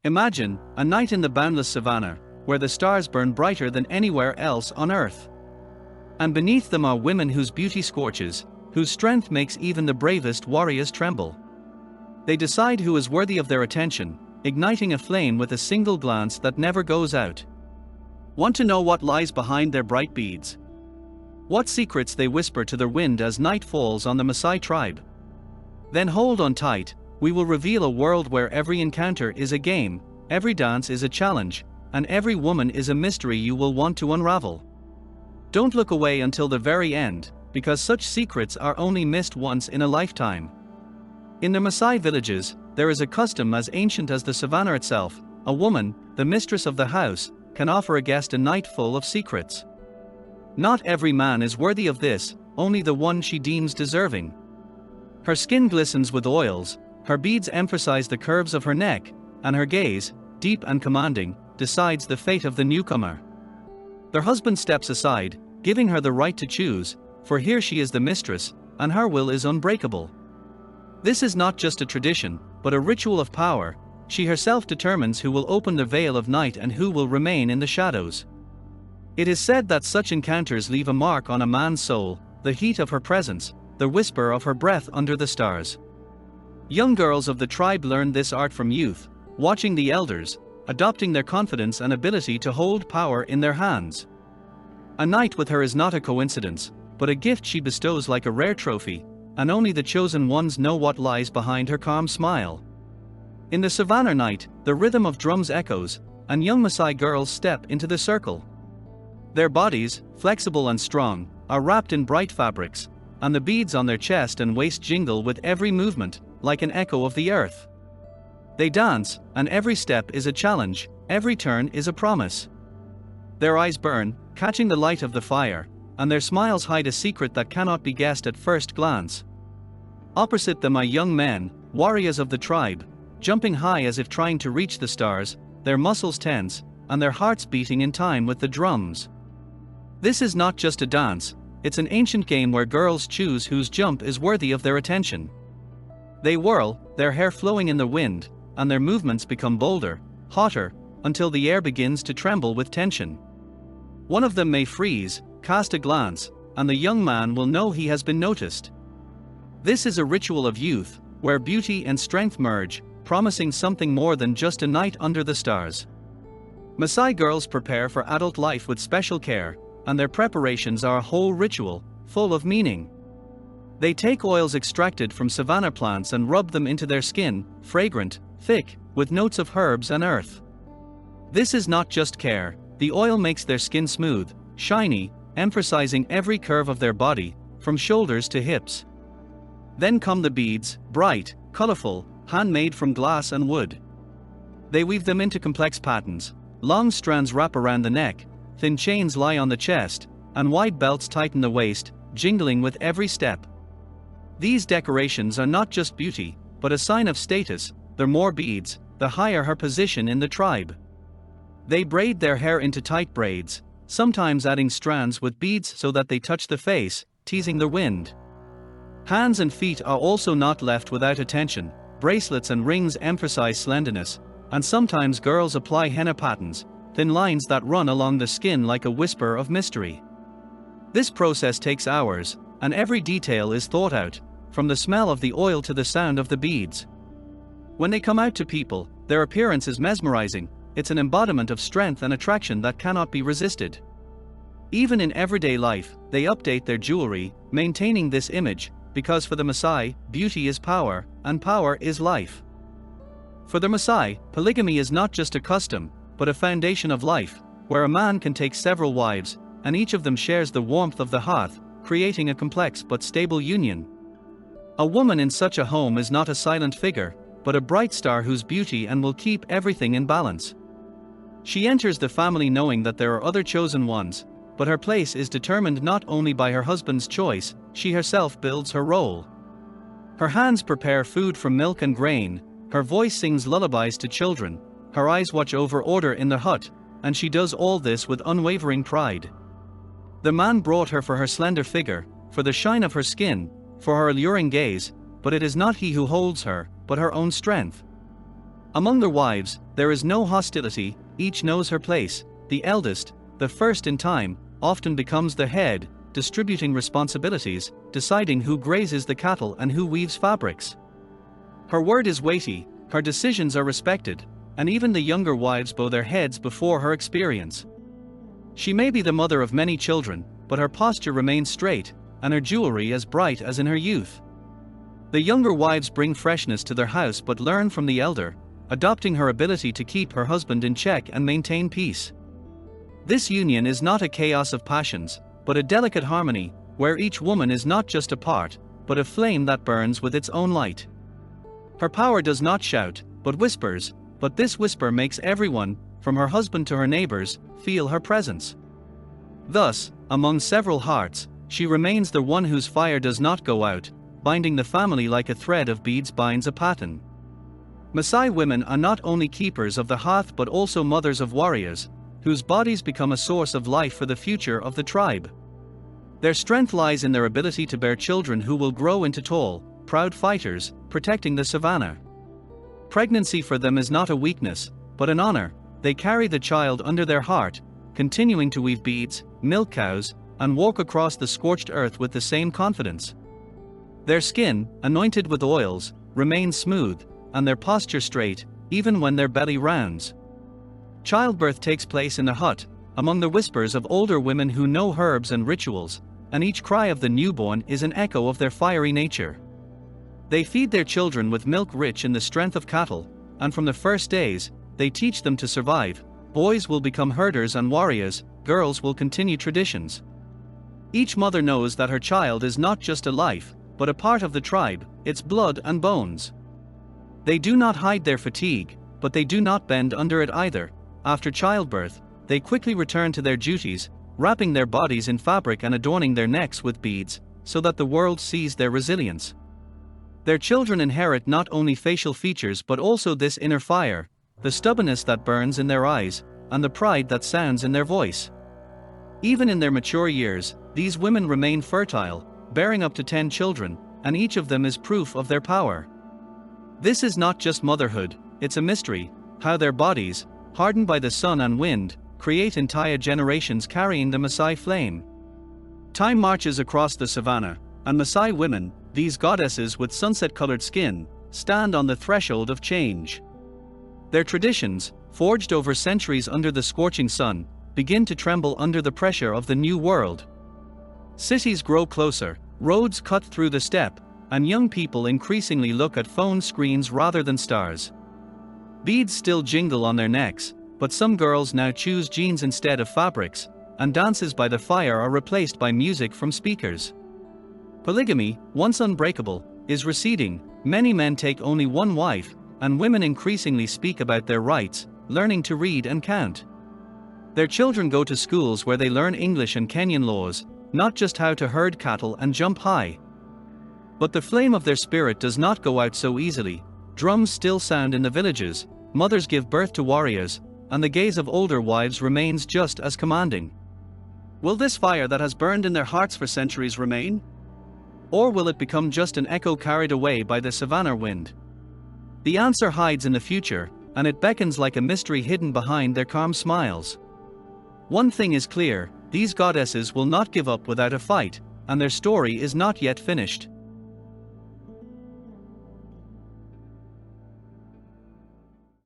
Imagine a night in the boundless savannah, where the stars burn brighter than anywhere else on earth. And beneath them are women whose beauty scorches, whose strength makes even the bravest warriors tremble. They decide who is worthy of their attention, igniting a flame with a single glance that never goes out. Want to know what lies behind their bright beads? What secrets they whisper to the wind as night falls on the Maasai tribe? Then hold on tight, we will reveal a world where every encounter is a game, every dance is a challenge, and every woman is a mystery you will want to unravel. Don't look away until the very end, because such secrets are only missed once in a lifetime. In the Maasai villages, there is a custom as ancient as the savannah itself. A woman, the mistress of the house, can offer a guest a night full of secrets. Not every man is worthy of this, only the one she deems deserving. Her skin glistens with oils, her beads emphasize the curves of her neck, and her gaze, deep and commanding, decides the fate of the newcomer. Their husband steps aside, giving her the right to choose, for here she is the mistress, and her will is unbreakable. This is not just a tradition, but a ritual of power. She herself determines who will open the veil of night and who will remain in the shadows. It is said that such encounters leave a mark on a man's soul, the heat of her presence, the whisper of her breath under the stars. Young girls of the tribe learn this art from youth, watching the elders, adopting their confidence and ability to hold power in their hands. A night with her is not a coincidence, but a gift she bestows like a rare trophy, and only the chosen ones know what lies behind her calm smile. In the savannah night, the rhythm of drums echoes, and young Maasai girls step into the circle. Their bodies, flexible and strong, are wrapped in bright fabrics, and the beads on their chest and waist jingle with every movement, like an echo of the earth. They dance, and every step is a challenge, every turn is a promise. Their eyes burn, catching the light of the fire, and their smiles hide a secret that cannot be guessed at first glance. Opposite them are young men, warriors of the tribe, jumping high as if trying to reach the stars, their muscles tense, and their hearts beating in time with the drums. This is not just a dance, it's an ancient game where girls choose whose jump is worthy of their attention. They whirl, their hair flowing in the wind, and their movements become bolder, hotter, until the air begins to tremble with tension. One of them may freeze, cast a glance, and the young man will know he has been noticed. This is a ritual of youth, where beauty and strength merge, promising something more than just a night under the stars. Maasai girls prepare for adult life with special care, and their preparations are a whole ritual, full of meaning. They take oils extracted from savanna plants and rub them into their skin, fragrant, thick, with notes of herbs and earth. This is not just care, the oil makes their skin smooth, shiny, emphasizing every curve of their body, from shoulders to hips. Then come the beads, bright, colorful, handmade from glass and wood. They weave them into complex patterns. Long strands wrap around the neck, thin chains lie on the chest, and wide belts tighten the waist, jingling with every step. These decorations are not just beauty, but a sign of status. The more beads, the higher her position in the tribe. They braid their hair into tight braids, sometimes adding strands with beads so that they touch the face, teasing the wind. Hands and feet are also not left without attention. Bracelets and rings emphasize slenderness, and sometimes girls apply henna patterns, thin lines that run along the skin like a whisper of mystery. This process takes hours, and every detail is thought out, from the smell of the oil to the sound of the beads. When they come out to people, their appearance is mesmerizing. It's an embodiment of strength and attraction that cannot be resisted. Even in everyday life, they update their jewelry, maintaining this image, because for the Maasai, beauty is power, and power is life. For the Maasai, polygamy is not just a custom, but a foundation of life, where a man can take several wives, and each of them shares the warmth of the hearth, creating a complex but stable union. A woman in such a home is not a silent figure, but a bright star whose beauty and will keep everything in balance. She enters the family knowing that there are other chosen ones, but her place is determined not only by her husband's choice, she herself builds her role. Her hands prepare food from milk and grain, her voice sings lullabies to children, her eyes watch over order in the hut, and she does all this with unwavering pride. The man brought her for her slender figure, for the shine of her skin, for her alluring gaze, but it is not he who holds her, but her own strength. Among their wives, there is no hostility, each knows her place. The eldest, the first in time, often becomes the head, distributing responsibilities, deciding who grazes the cattle and who weaves fabrics. Her word is weighty, her decisions are respected, and even the younger wives bow their heads before her experience. She may be the mother of many children, but her posture remains straight, and her jewelry as bright as in her youth. The younger wives bring freshness to their house but learn from the elder, adopting her ability to keep her husband in check and maintain peace. This union is not a chaos of passions, but a delicate harmony, where each woman is not just a part, but a flame that burns with its own light. Her power does not shout, but whispers, but this whisper makes everyone, from her husband to her neighbors, feel her presence. Thus, among several hearts, she remains the one whose fire does not go out, binding the family like a thread of beads binds a pattern. Maasai women are not only keepers of the hearth but also mothers of warriors, whose bodies become a source of life for the future of the tribe. Their strength lies in their ability to bear children who will grow into tall, proud fighters, protecting the savannah. Pregnancy for them is not a weakness, but an honor. They carry the child under their heart, continuing to weave beads, milk cows, and walk across the scorched earth with the same confidence. Their skin, anointed with oils, remains smooth, and their posture straight, even when their belly rounds. Childbirth takes place in the hut, among the whispers of older women who know herbs and rituals, and each cry of the newborn is an echo of their fiery nature. They feed their children with milk rich in the strength of cattle, and from the first days, they teach them to survive. Boys will become herders and warriors, girls will continue traditions. Each mother knows that her child is not just a life, but a part of the tribe, its blood and bones. They do not hide their fatigue, but they do not bend under it either. After childbirth, they quickly return to their duties, wrapping their bodies in fabric and adorning their necks with beads, so that the world sees their resilience. Their children inherit not only facial features but also this inner fire, the stubbornness that burns in their eyes, and the pride that sounds in their voice. Even in their mature years, these women remain fertile, bearing up to 10 children, and each of them is proof of their power. This is not just motherhood, it's a mystery, how their bodies, hardened by the sun and wind, create entire generations carrying the Maasai flame. Time marches across the savannah, and Maasai women, these goddesses with sunset-colored skin, stand on the threshold of change. Their traditions, forged over centuries under the scorching sun, begin to tremble under the pressure of the new world. Cities grow closer, roads cut through the steppe, and young people increasingly look at phone screens rather than stars. Beads still jingle on their necks, but some girls now choose jeans instead of fabrics, and dances by the fire are replaced by music from speakers. Polygamy, once unbreakable, is receding. Many men take only one wife, and women increasingly speak about their rights, learning to read and count. Their children go to schools where they learn English and Kenyan laws, not just how to herd cattle and jump high. But the flame of their spirit does not go out so easily. Drums still sound in the villages, mothers give birth to warriors, and the gaze of older wives remains just as commanding. Will this fire that has burned in their hearts for centuries remain? Or will it become just an echo carried away by the savannah wind? The answer hides in the future, and it beckons like a mystery hidden behind their calm smiles. One thing is clear, these goddesses will not give up without a fight, and their story is not yet finished.